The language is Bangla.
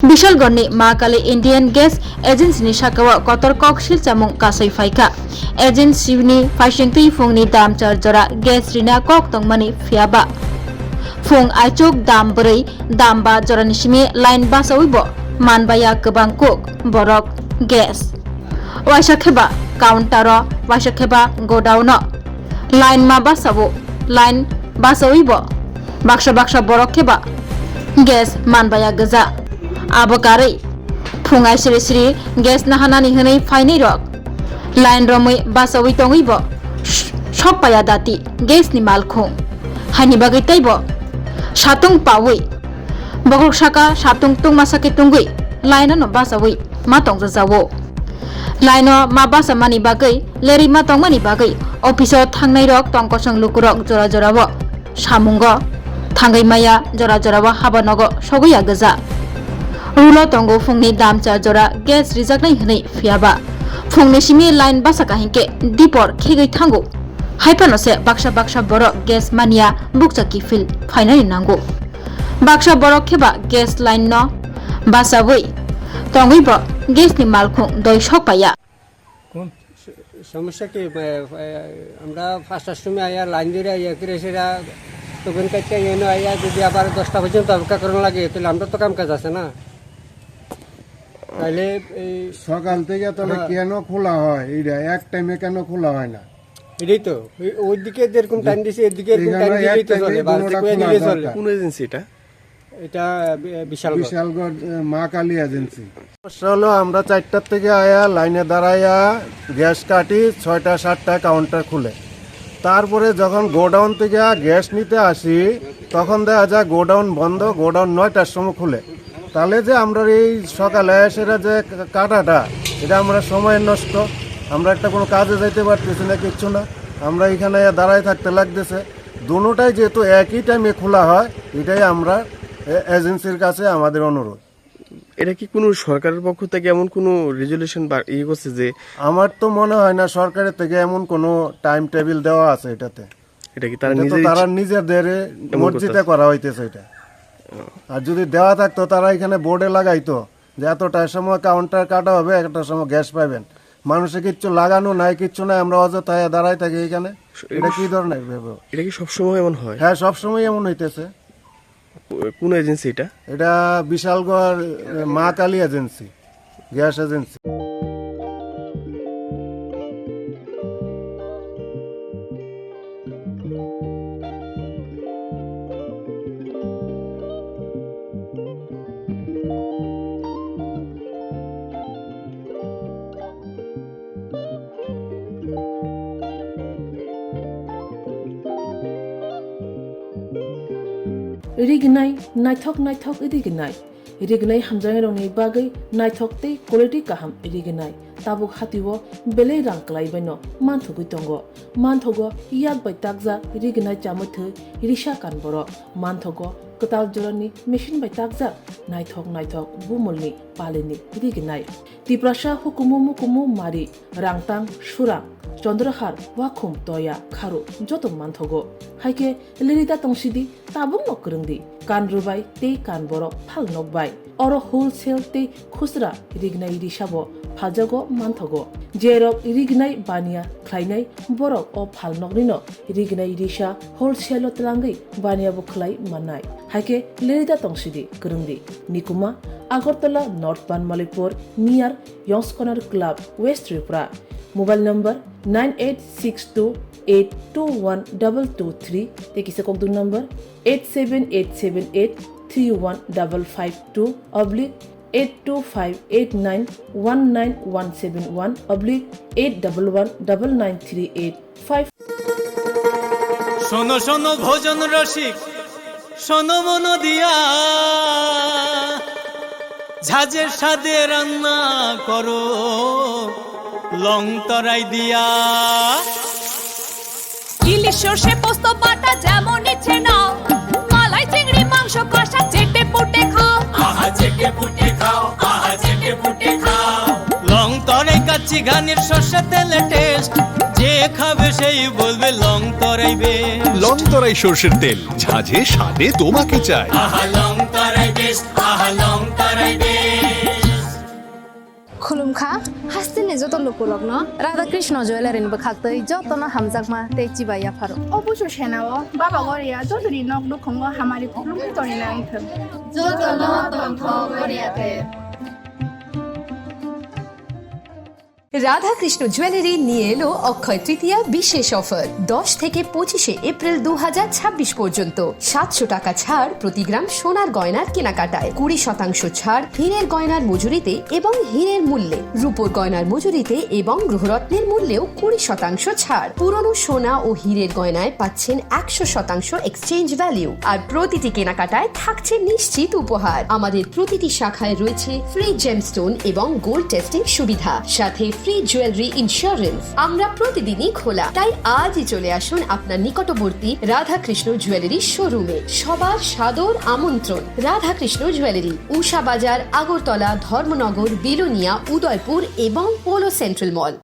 বিশালগড়নি মা কালী ইন্ডিয়ান গ্যাস এজেন্সিनि साखाव कतर ककसिल चामुं गासै फायखा एजेंसिनि फाइसिंतुइ फुंनि दाम चार्जरा ग्यास रिना कक तंगमानि फियाबा फुं आइचुक दाम बोरै दाम बा जरानिसिमि लाइन बासावैबो मानबाया गोबां कुक बरक ग्यास वाइसाखेबा काउंटार वाइसाखेबा गोडाउन लाइन मा बासावो लाइन बासावैबो बाक्सा बाक्सा बरक खेबा ग्यास मानबाया गोजा आबकारै फुङाय सिरि सिरि ग्यास नाहानानि हनै फाइनै रक लाइन रमै बासावै तङैबो सपाया दाति ग्यासनि मालखौ हानि बागै तैबो सातुं पावै बगल साका सातुं तुं मासाके तुंगै लाइन न बासावै मा तंग जावो लाइन मा बासा मानि बागै लेरि मा तंमानि बागै अफिसाव थांनाय रक तंकसं लुकुरक जरा जराबो सामुंग थांगै माया जरा जराबो हाबा नग सगैया गोजा रुलो तंगो फुंनि दाम चार्जरा ग्यास रिजाकनाय हनै फियाबा फुंनि सिमि लाइन बासाका हिंके दीपर खेगै थांगो हाइफानसे बाक्सा बाक्सा बर ग्यास मानिया बुकचाकी फिल फाइनानि नांगो बाक्सा बर खेबा ग्यास लाइन न बासावै तंगैबो ग्यासनि मालखौ दय सपाया সমস্যা কি আমরা 5টার সময় আয়া লাইন ধরে আয়া করেছিরা তখন কাটতে এনে আয়া যদি আবার 10টা পর্যন্ত অপেক্ষা করানো লাগে তাহলে আমরা তো কাম কাজ আছে না তাহলে এই সকাল থেকে তাহলে কেন খোলা হয় এইটা এক টাইমে কেন খোলা হয় না এটাই তো ওইদিকে যেরকম টাইম দিছে এদিকে এরকম টাইম দিলেই তো চলে বাড়তি করে দিলে চলে কোন এজেন্সি এটা বিশালগড় মা কালী এজেন্সি হলো আমরা 4টার থেকে আয়া লাইনে দাঁড়াইয়া গ্যাস কাটি 6টা 7টা কাউন্টার খুলে তারপরে যখন গোডাউন থেকে গ্যাস নিতে আসি তখন দেখা যায় গোডাউন বন্ধ গোডাউন 9টার সময় খুলে তাহলে যে আমরা এই সকালে সেটা যে কাটাটা এটা আমরা সময় নষ্ট আমরা একটা কোনো কাজে যাইতে পারতেছি না কিচ্ছু না আমরা এখানে দাঁড়ায় থাকতে লাগতেছে দুটোটাই যেহেতু একই টাইমে খোলা হয় এটাই আমরা এজেন্সির কাছে আমাদের অনুরোধ। এটা কি কোনো সরকারের পক্ষ থেকে এমন কোনো রেজুলেশন বা ইয়ে করছে যে? আমার তো মনে হয় না সরকারের থেকে এমন কোনো টাইম টেবিল দেওয়া আছে এটাতে। এটা কি তারা নিজেদের মর্জিতে করা হইতেছে এটা। আর যদি দেওয়া থাকতো তারা এখানে বোর্ডে লাগাইতো যে এতটার সময় কাউন্টার কাটা হবে একটা সময় গ্যাস পাবেন মানুষে কিচ্ছু লাগানো নাই কিচ্ছু নাই আমরা অযথায় দাঁড়াই থাকি এখানে এটা কি ধরনের ব্যাপার? এটা কি সবসময় এমন হয়? হ্যাঁ সবসময় এমন হইতেছে। কোন এজেন্সি এটা? এটা বিশালগড় মা কালী এজেন্সি গ্যাস এজেন্সি। रिगनाय नायथक रिगनाय रिगनाय हामजानाय रंनि बागै नायथकतै क्वालिटी काहाम रिगनाय ताबुक हातिव बेले रांक्लायबायनो मानथगै दंग मानथगो याक बाय ताकजा रिगनाय चामथो रिसा कानबर मानथगो कताल जरानि मेशिन बाय ताकजा नायथक बुमलनि पालिनि रिगनाय तिप्रासा हुकुमु मारि रांतां सुरा चंद्रहार वाखुम तया खारु जत मानथगो हाइके लिरिदा तंसिदि ताबुं नकरंदि कान रुबाय ते कान बरक फाल नकबाय अर होलसेल ते खुसरा रिगनाय रिसाबो फाजगो मानथगो जेरक रिगनाय बानिया ख्लायनाय बरक अ फाल नकनिनो रिगनाय रिसा होलसेल तलांगै बानियाबो ख्लाय माननाय हाइके लिरिदा तंसिदि करंदि निकुमा Agartala north Banamalipur near young's corner club west Tripura mobile number 9862821223 ते किसे कोक दूर नंबर 8787589191171/8119938 শোনো শোনো ভোজন রসিক শোনো মন দিয়া ঝাঁঝের সাদে রান্না করো লং তরাই দিয়া ইলিশ সর্ষে পোস্ত বাটা যেমন ইচ্ছে নাও মালাই চিংড়ি মাংস কষা চেটে পুটে খাও আহা চেটে পুটে খাও আহা চেটে পুটে খাও লং তরাই কাচ্চি ঘানির সর্ষে তেলে টেস্ট যে খাবে সেই বলবে লং তরাই বেশ লং তরাই সর্ষের তেল ঝাঁঝে স্বাদে তোমাকে চাই আহা লং তরাই বেশ আহা লং তরাই তরাই বেশ खुलुमखा हास्तिनि जत लुकुलग्न राधा कृष्ण ज्वेलारिनि बखाक्तै जतन हामजाकमा तेची बाया फारो অবশ্য সেনাও বাবা গরিয়া যতরি নক দুখঙ্গ হামারি খুলুমকি তরি না আইথম जतन तंथ गरियाते রাধাকৃষ্ণ জুয়েলারি নিয়ে এলো অক্ষয় তৃতীয়া বিশেষ অফার 10 থেকে 25 এপ্রিল 2026 পর্যন্ত 700 টাকা ছাড় প্রতি গ্রাম সোনার গয়নার কেনাকাটায় 20% ছাড় হীরের গয়নার মজুরিতে এবং হীরের মূল্যে রূপোর গয়নার মজুরিতে এবং গ্রহরত্নের মূল্যেও 20% ছাড় পুরনো সোনা ও হীরের গয়নায় পাচ্ছেন 100% এক্সচেঞ্জ ভ্যালু আর প্রতিটি কেনাকাটায় থাকছে নিশ্চিত উপহার আমাদের প্রতিটি শাখায় রয়েছে ফ্রি জেমস্টোন এবং গোল্ড টেস্টিং সুবিধা সাথে ফ্রি জুয়েলারি ইন্স্যুরেন্স আমরা প্রতিদিনই খোলা তাই আজই চলে আসুন আপনার নিকটবর্তী রাধাকৃষ্ণ জুয়েলারি শোরুমে সবার সাদর আমন্ত্রণ রাধাকৃষ্ণ জুয়েলারি উষা বাজার আগরতলা ধর্মনগর বিলোনিয়া উদয়পুর এবং পোলো সেন্ট্রাল মল